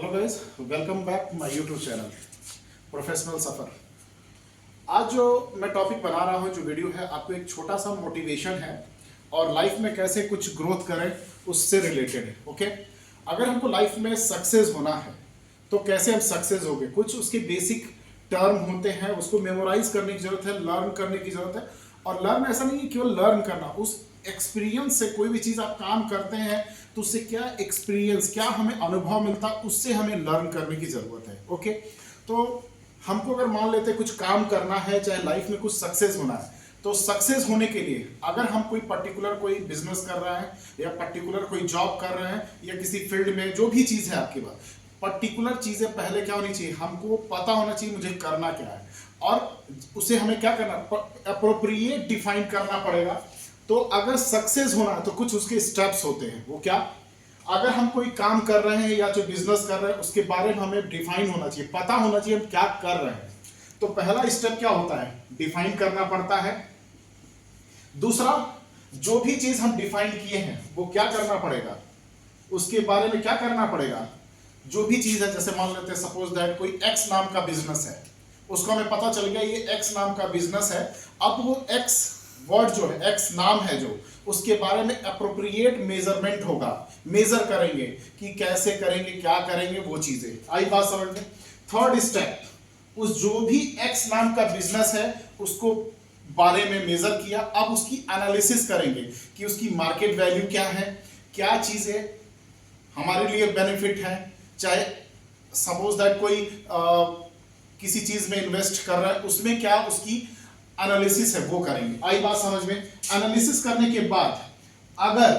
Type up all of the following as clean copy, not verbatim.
Hello guys, welcome back my YouTube channel professional सफर। आज जो मैं टॉपिक बना रहा हूँ, जो वीडियो है, आपको एक छोटा सा मोटिवेशन है और लाइफ में कैसे कुछ ग्रोथ करें उससे रिलेटेड है। ओके, अगर हमको लाइफ में सक्सेस होना है तो कैसे हम सक्सेस होंगे, कुछ उसके बेसिक टर्म होते हैं, उसको मेमोराइज करने की जरूरत है, लर्न करने की जरूरत है। और लर्न ऐसा नहीं है केवल लर्न करना, उस एक्सपीरियंस से कोई भी चीज़ आप काम करते हैं तो उससे क्या एक्सपीरियंस, क्या हमें अनुभव मिलता, उससे हमें लर्न करने की ज़रूरत है। ओके, तो हमको अगर मान लेते कुछ काम करना है, चाहे लाइफ में कुछ सक्सेस होना है, तो सक्सेस होने के लिए अगर हम कोई पर्टिकुलर कोई बिजनेस कर रहे हैं या पर्टिकुलर कोई जॉब कर रहे हैं या किसी फील्ड में जो भी चीज़ है आपके पास, पर्टिकुलर चीज़ें पहले क्या होनी चाहिए, हमको पता होना चाहिए मुझे करना क्या है और उसे हमें क्या करना, अप्रोप्रिएट डिफाइन करना पड़ेगा। तो अगर सक्सेस होना है तो कुछ उसके स्टेप्स होते हैं। वो क्या, अगर हम कोई काम कर रहे हैं या जो बिजनेस कर रहे हैं उसके बारे में हमें डिफाइन होना चाहिए, पता होना चाहिए हम क्या कर रहे हैं। तो पहला स्टेप क्या होता है, डिफाइन करना पड़ता है। दूसरा, जो भी चीज हम डिफाइन किए हैं वो क्या करना पड़ेगा, उसके बारे में क्या करना पड़ेगा। जो भी चीज है, जैसे मान लेते हैं सपोज दैट कोई एक्स नाम का बिजनेस है, उसको हमें पता चल गया ये एक्स नाम का बिजनेस है। अब वो एक्स वर्ड जो है, एक्स नाम है जो, उसके बारे में अप्रोप्रिएट मेजरमेंट होगा, मेजर करेंगे कि कैसे करेंगे, क्या करेंगे, वो चीजें आई बात समझ में। थर्ड स्टेप, उस जो भी एक्स नाम का बिजनेस है उसको बारे में मेजर किया, अब उसकी एनालिसिस करेंगे कि उसकी मार्केट वैल्यू क्या है, क्या चीजें हमारे लिए बेनिफिट है। चाहे सपोज दैट कोई किसी चीज में इन्वेस्ट कर रहा है, उसमें क्या उसकी एनालिसिस है वो करेंगे। आई बात समझ में। एनालिसिस करने के बाद अगर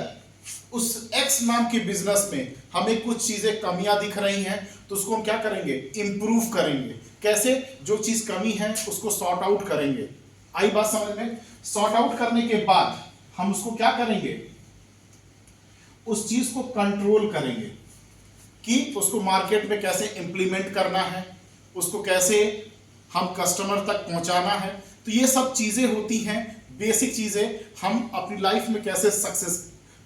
उस एक्स नाम के बिजनेस में हमें कुछ चीजें कमियां दिख रही हैं तो उसको हम क्या करेंगे, इंप्रूव करेंगे। कैसे, जो चीज कमी है उसको सॉर्ट आउट करेंगे। आई बात समझ में। सॉर्ट आउट करने के बाद हम उसको क्या करेंगे, उस चीज को कंट्रोल करेंगे कि उसको मार्केट में कैसे इंप्लीमेंट करना है, उसको कैसे हम कस्टमर तक पहुंचाना है। तो ये सब चीजें होती हैं, बेसिक चीजें, हम अपनी लाइफ में कैसे सक्सेस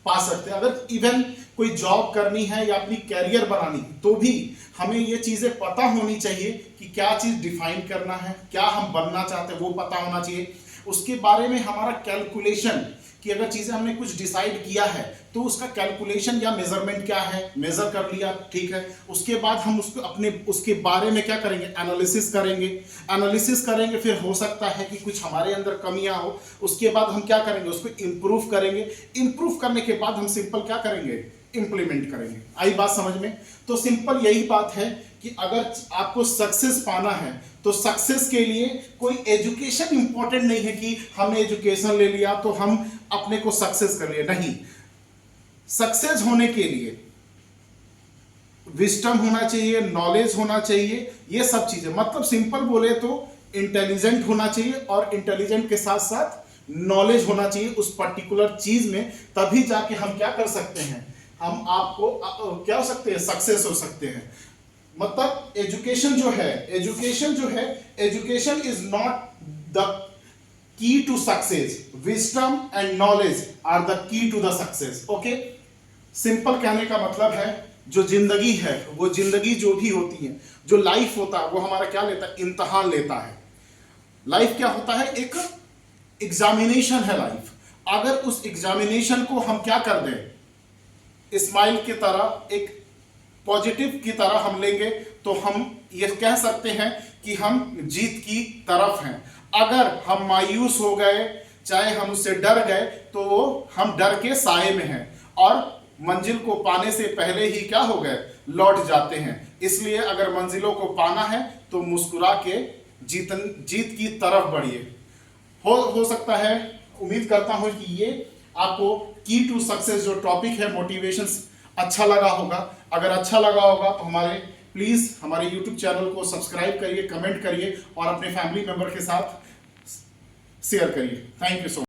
पा सकते हैं। अगर इवन कोई जॉब करनी है या अपनी कैरियर बनानी तो भी हमें ये चीजें पता होनी चाहिए कि क्या चीज डिफाइन करना है, क्या हम बनना चाहते हैं वो पता होना चाहिए। उसके बारे में हमारा कैलकुलेशन, कि अगर चीजें हमने कुछ डिसाइड किया है तो उसका कैलकुलेशन या मेजरमेंट क्या है, मेजर कर लिया, ठीक है। उसके बाद हम उसको अपने उसके बारे में क्या करेंगे, एनालिसिस करेंगे। एनालिसिस करेंगे, फिर हो सकता है कि कुछ हमारे अंदर कमियां हो, उसके बाद हम क्या करेंगे, उसको इंप्रूव करेंगे। इंप्रूव करने के बाद हम सिंपल क्या करेंगे, इंप्लीमेंट करेंगे। आई बात समझ में। तो सिंपल यही बात है कि अगर आपको सक्सेस पाना है तो सक्सेस के लिए कोई एजुकेशन इंपॉर्टेंट नहीं है कि हमने एजुकेशन ले लिया तो हम अपने को सक्सेस कर लिए, नहीं। सक्सेस होने के लिए विजडम होना चाहिए, नॉलेज होना चाहिए, ये सब चीजें, मतलब सिंपल बोले तो इंटेलिजेंट होना चाहिए और इंटेलिजेंट के साथ साथ नॉलेज होना चाहिए उस पर्टिकुलर चीज में। तभी जाके हम क्या कर सकते हैं, हम आपको क्या हो सकते हैं, सक्सेस हो सकते हैं। मतलब एजुकेशन जो है, education is not the key to success, wisdom and knowledge are the key to the success. Okay, simple कहने का मतलब है जो जिंदगी है, वो जिंदगी जो भी होती है, जो लाइफ होता है, वो हमारा क्या लेता है, इम्तहान लेता है। लाइफ क्या होता है, एक एग्जामिनेशन है लाइफ। अगर उस एग्जामिनेशन को हम क्या कर दें, स्माइल की तरह, एक पॉजिटिव की तरह हम लेंगे तो हम ये कह सकते हैं कि हम जीत की तरफ हैं। अगर हम मायूस हो गए, चाहे हम उससे डर गए, तो हम डर के साए में हैं और मंजिल को पाने से पहले ही क्या हो गए, लौट जाते हैं। इसलिए अगर मंजिलों को पाना है तो मुस्कुरा के जीत की तरफ बढ़िए। हो सकता है, उम्मीद करता हूं कि ये आपको की टू सक्सेस जो टॉपिक है, मोटिवेशन, अच्छा लगा होगा। अगर अच्छा लगा होगा तो प्लीज हमारे YouTube चैनल को सब्सक्राइब करिए, कमेंट करिए और अपने फैमिली मेंबर के साथ शेयर करिए। Thank you so much.